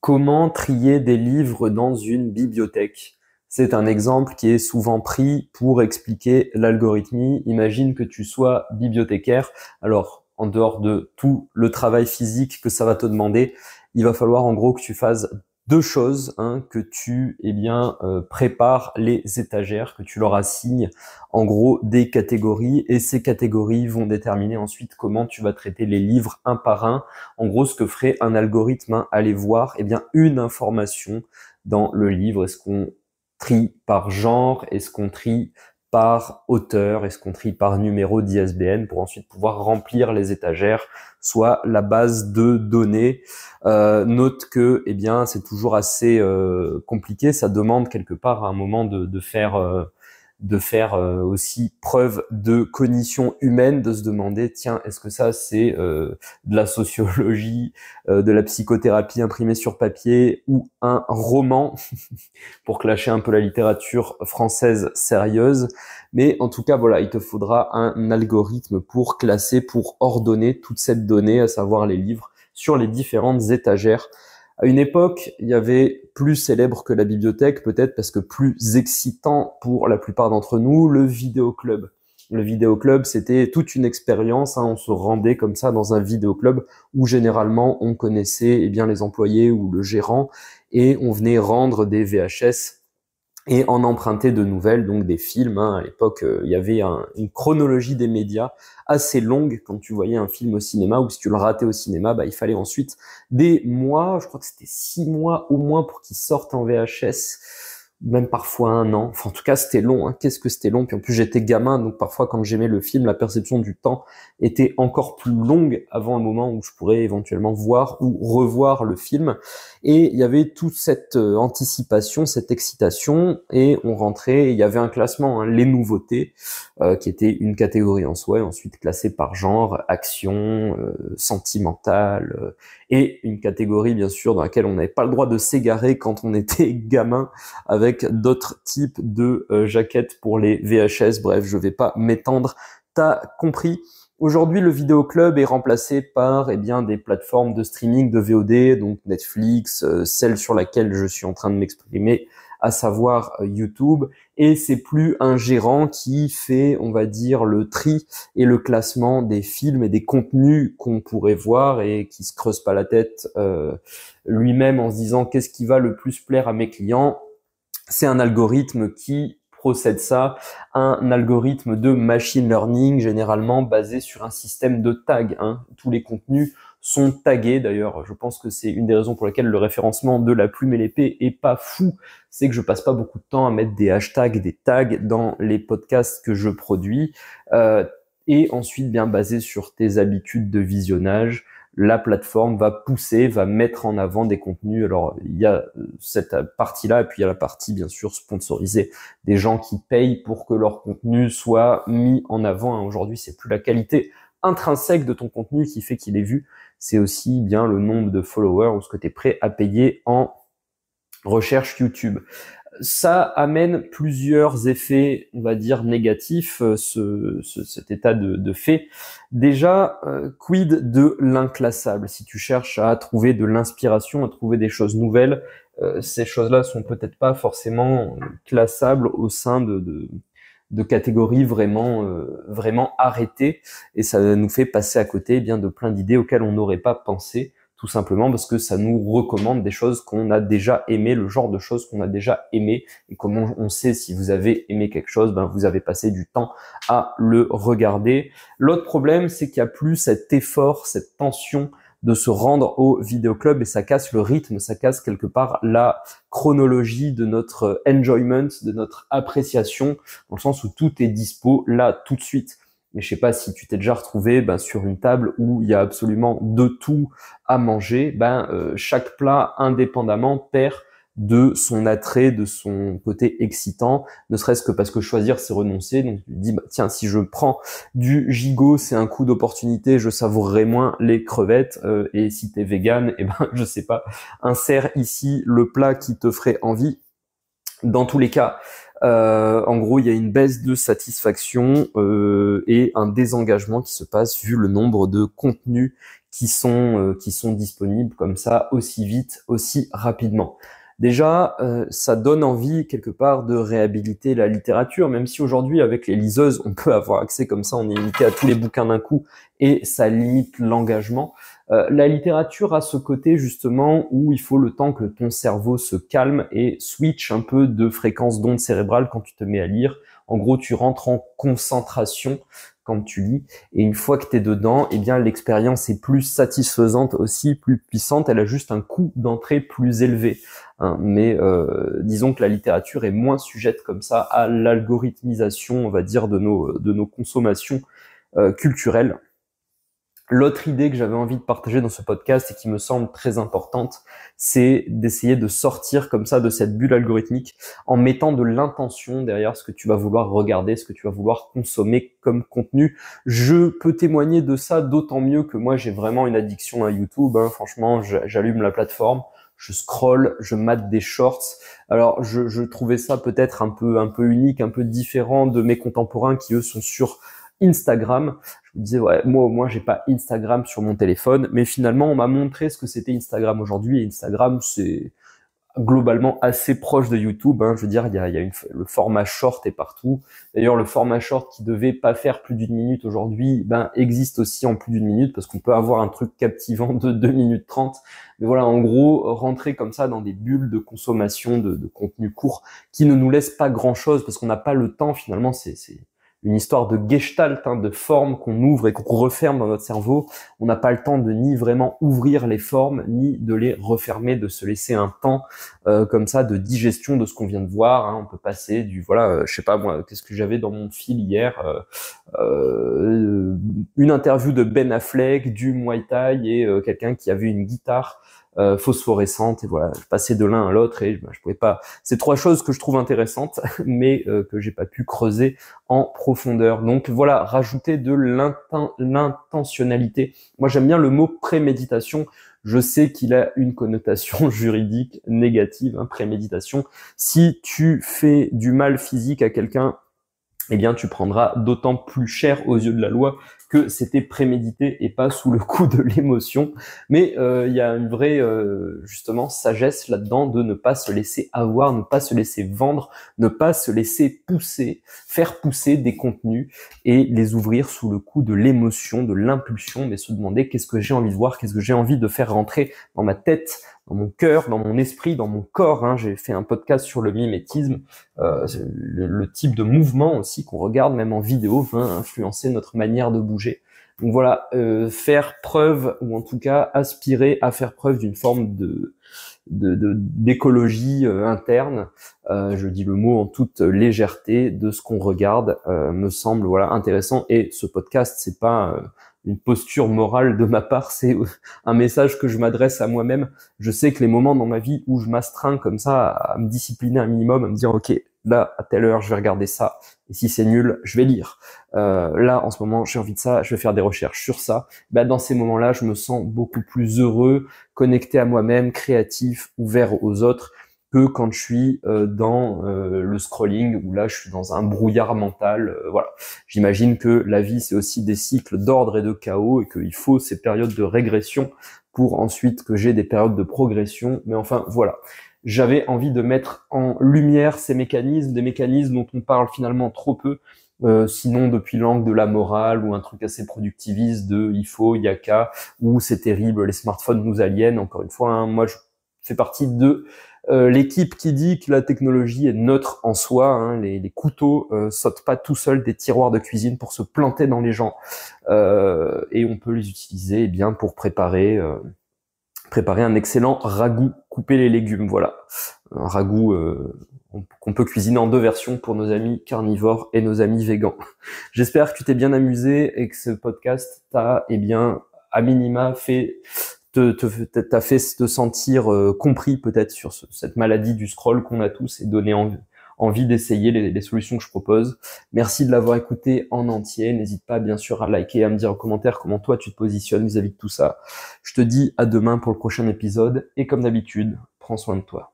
Comment trier des livres dans une bibliothèque? C'est un exemple qui est souvent pris pour expliquer l'algorithmie. Imagine que tu sois bibliothécaire. Alors, en dehors de tout le travail physique que ça va te demander, il va falloir en gros que tu fasses deux choses, hein, que tu prépares les étagères, que tu leur assignes en gros des catégories, et ces catégories vont déterminer ensuite comment tu vas traiter les livres un par un. En gros, ce que ferait un algorithme, hein, aller voir, une information dans le livre. Est-ce qu'on trie par genre? Est-ce qu'on trie par auteur? Est-ce qu'on trie par numéro d'ISBN pour ensuite pouvoir remplir les étagères, soit la base de données? Note que, c'est toujours assez compliqué. Ça demande quelque part à un moment de faire aussi preuve de cognition humaine, de se demander, tiens, est-ce que ça c'est de la sociologie, de la psychothérapie imprimée sur papier ou un roman, pour clasher un peu la littérature française sérieuse. Mais en tout cas, voilà, il te faudra un algorithme pour classer, pour ordonner toute cette donnée, à savoir les livres, sur les différentes étagères. À une époque, il y avait plus célèbre que la bibliothèque, peut-être parce que plus excitant pour la plupart d'entre nous, le vidéoclub. Le vidéoclub, c'était toute une expérience, hein. On se rendait comme ça dans un vidéoclub où généralement on connaissait les employés ou le gérant, et on venait rendre des VHS et en emprunter de nouvelles, donc des films, hein. À l'époque, il y avait une chronologie des médias assez longue quand tu voyais un film au cinéma, ou si tu le ratais au cinéma, il fallait ensuite des mois, je crois que c'était 6 mois au moins pour qu'il sorte en VHS, même parfois un an. Enfin, en tout cas, c'était long, hein. Qu'est-ce que c'était long. Puis en plus, j'étais gamin, donc parfois quand j'aimais le film, la perception du temps était encore plus longue avant un moment où je pourrais éventuellement voir ou revoir le film. Et il y avait toute cette anticipation, cette excitation, et on rentrait, il y avait un classement, hein, les nouveautés, qui était une catégorie en soi, et ensuite classée par genre, action, sentimentale, et une catégorie bien sûr dans laquelle on n'avait pas le droit de s'égarer quand on était gamin, avec d'autres types de jaquettes pour les VHS. Bref, je vais pas m'étendre, t'as compris. Aujourd'hui, le vidéoclub est remplacé par des plateformes de streaming de VOD, donc Netflix, celle sur laquelle je suis en train de m'exprimer, à savoir YouTube, et c'est plus un gérant qui fait, on va dire, le tri et le classement des films et des contenus qu'on pourrait voir, et qui se creuse pas la tête lui-même en se disant qu'est-ce qui va le plus plaire à mes clients. C'est un algorithme qui procède ça, un algorithme de machine learning, généralement basé sur un système de tags, hein. Tous les contenus sont tagués. D'ailleurs, je pense que c'est une des raisons pour lesquelles le référencement de La Plume et l'Épée est pas fou. C'est que je passe pas beaucoup de temps à mettre des hashtags, des tags dans les podcasts que je produis. Et ensuite, bien basé sur tes habitudes de visionnage, la plateforme va pousser, va mettre en avant des contenus. Alors, il y a cette partie-là, et puis il y a la partie, bien sûr, sponsorisée, des gens qui payent pour que leur contenu soit mis en avant, hein. Aujourd'hui, c'est plus la qualité intrinsèque de ton contenu qui fait qu'il est vu, c'est aussi bien le nombre de followers ou ce que tu es prêt à payer en recherche YouTube. Ça amène plusieurs effets, on va dire, négatifs, cet état de fait. Déjà, quid de l'inclassable? Si tu cherches à trouver de l'inspiration, à trouver des choses nouvelles, ces choses-là sont peut-être pas forcément classables au sein de catégories vraiment arrêtées, et ça nous fait passer à côté de plein d'idées auxquelles on n'aurait pas pensé, tout simplement parce que ça nous recommande des choses qu'on a déjà aimées, le genre de choses qu'on a déjà aimées. Et comment on sait si vous avez aimé quelque chose? Vous avez passé du temps à le regarder. L'autre problème, c'est qu'il n'y a plus cet effort, cette tension de se rendre au vidéoclub, et ça casse le rythme, ça casse quelque part la chronologie de notre enjoyment, de notre appréciation, dans le sens où tout est dispo là tout de suite. Mais je sais pas si tu t'es déjà retrouvé sur une table où il y a absolument de tout à manger. Chaque plat indépendamment perd de son attrait, de son côté excitant, ne serait-ce que parce que choisir c'est renoncer. Donc tu te dis tiens, si je prends du gigot, c'est un coup d'opportunité, je savourerai moins les crevettes, et si t'es vegan, je sais pas, insère ici le plat qui te ferait envie. Dans tous les cas, en gros, il y a une baisse de satisfaction et un désengagement qui se passe vu le nombre de contenus qui sont disponibles comme ça aussi vite, aussi rapidement. Déjà, ça donne envie quelque part de réhabiliter la littérature, même si aujourd'hui avec les liseuses, on peut avoir accès comme ça, on est limité à tous les bouquins d'un coup et ça limite l'engagement. La littérature a ce côté justement où il faut le temps que ton cerveau se calme et switch un peu de fréquence d'onde cérébrale quand tu te mets à lire. En gros, tu rentres en concentration quand tu lis, et une fois que tu es dedans, eh bien l'expérience est plus satisfaisante aussi, plus puissante, elle a juste un coût d'entrée plus élevé. Hein. Mais disons que la littérature est moins sujette comme ça à l'algorithmisation, on va dire, de nos consommations culturelles. L'autre idée que j'avais envie de partager dans ce podcast et qui me semble très importante, c'est d'essayer de sortir comme ça de cette bulle algorithmique en mettant de l'intention derrière ce que tu vas vouloir regarder, ce que tu vas vouloir consommer comme contenu. Je peux témoigner de ça d'autant mieux que moi j'ai vraiment une addiction à YouTube. Hein. Franchement, j'allume la plateforme, je scrolle, je mate des shorts. Alors je trouvais ça peut-être un peu unique, un peu différent de mes contemporains qui eux sont sur Instagram. Je me disais, ouais, moi, j'ai pas Instagram sur mon téléphone, mais finalement, on m'a montré ce que c'était Instagram aujourd'hui, et Instagram, c'est globalement assez proche de YouTube. Hein. Je veux dire, il y a le format short est partout. D'ailleurs, le format short qui devait pas faire plus d'une minute aujourd'hui, existe aussi en plus d'une minute, parce qu'on peut avoir un truc captivant de 2 minutes 30. Mais voilà, en gros, rentrer comme ça dans des bulles de consommation de contenu court qui ne nous laissent pas grand chose, parce qu'on n'a pas le temps, finalement, c'est une histoire de gestalt, hein, de formes qu'on ouvre et qu'on referme dans notre cerveau. On n'a pas le temps de ni vraiment ouvrir les formes, ni de les refermer, de se laisser un temps comme ça de digestion de ce qu'on vient de voir. Hein. On peut passer du, je sais pas moi, qu'est-ce que j'avais dans mon fil hier, une interview de Ben Affleck, du Muay Thai et quelqu'un qui avait une guitare phosphorescente, et voilà, je passais de l'un à l'autre et je pouvais pas. C'est 3 choses que je trouve intéressantes, mais que j'ai pas pu creuser en profondeur. Donc voilà, rajouter de l'intentionnalité. Moi, j'aime bien le mot préméditation. Je sais qu'il a une connotation juridique négative, hein, préméditation. Si tu fais du mal physique à quelqu'un, eh bien, tu prendras d'autant plus cher aux yeux de la loi que c'était prémédité et pas sous le coup de l'émotion. Mais il y a une vraie, justement, sagesse là-dedans de ne pas se laisser avoir, ne pas se laisser vendre, ne pas se laisser pousser, faire pousser des contenus et les ouvrir sous le coup de l'émotion, de l'impulsion, mais se demander qu'est-ce que j'ai envie de voir, qu'est-ce que j'ai envie de faire rentrer dans ma tête, dans mon cœur, dans mon esprit, dans mon corps. Hein. J'ai fait un podcast sur le mimétisme. Le type de mouvement aussi qu'on regarde, même en vidéo, va influencer notre manière de bouger. Donc voilà, faire preuve, ou en tout cas aspirer à faire preuve d'une forme d'écologie interne, je dis le mot en toute légèreté, de ce qu'on regarde, me semble intéressant. Et ce podcast, c'est pas une posture morale de ma part, c'est un message que je m'adresse à moi-même. Je sais que les moments dans ma vie où je m'astreins comme ça à me discipliner un minimum, à me dire ok, là à telle heure je vais regarder ça, et si c'est nul, je vais lire. Là en ce moment j'ai envie de ça, je vais faire des recherches sur ça. Dans ces moments-là, je me sens beaucoup plus heureux, connecté à moi-même, créatif, ouvert aux autres, que quand je suis dans le scrolling, où là je suis dans un brouillard mental. Voilà. J'imagine que la vie c'est aussi des cycles d'ordre et de chaos, et qu'il faut ces périodes de régression pour ensuite que j'ai des périodes de progression. Mais enfin voilà, j'avais envie de mettre en lumière ces mécanismes, des mécanismes dont on parle finalement trop peu, sinon depuis l'angle de la morale ou un truc assez productiviste de il faut, il y a qu'à, ou c'est terrible, les smartphones nous aliènent. Encore une fois, hein, moi je fais partie de l'équipe qui dit que la technologie est neutre en soi. Hein, les couteaux sautent pas tout seuls des tiroirs de cuisine pour se planter dans les gens, et on peut les utiliser bien pour préparer un excellent ragoût, couper les légumes. Voilà, un ragoût qu'on peut cuisiner en 2 versions pour nos amis carnivores et nos amis végans. J'espère que tu t'es bien amusé et que ce podcast t'a, à minima t'a fait te sentir compris peut-être sur cette maladie du scroll qu'on a tous, et donner envie d'essayer les solutions que je propose. Merci de l'avoir écouté en entier. N'hésite pas bien sûr à liker, à me dire en commentaire comment toi tu te positionnes vis-à-vis de tout ça. Je te dis à demain pour le prochain épisode, et comme d'habitude, prends soin de toi.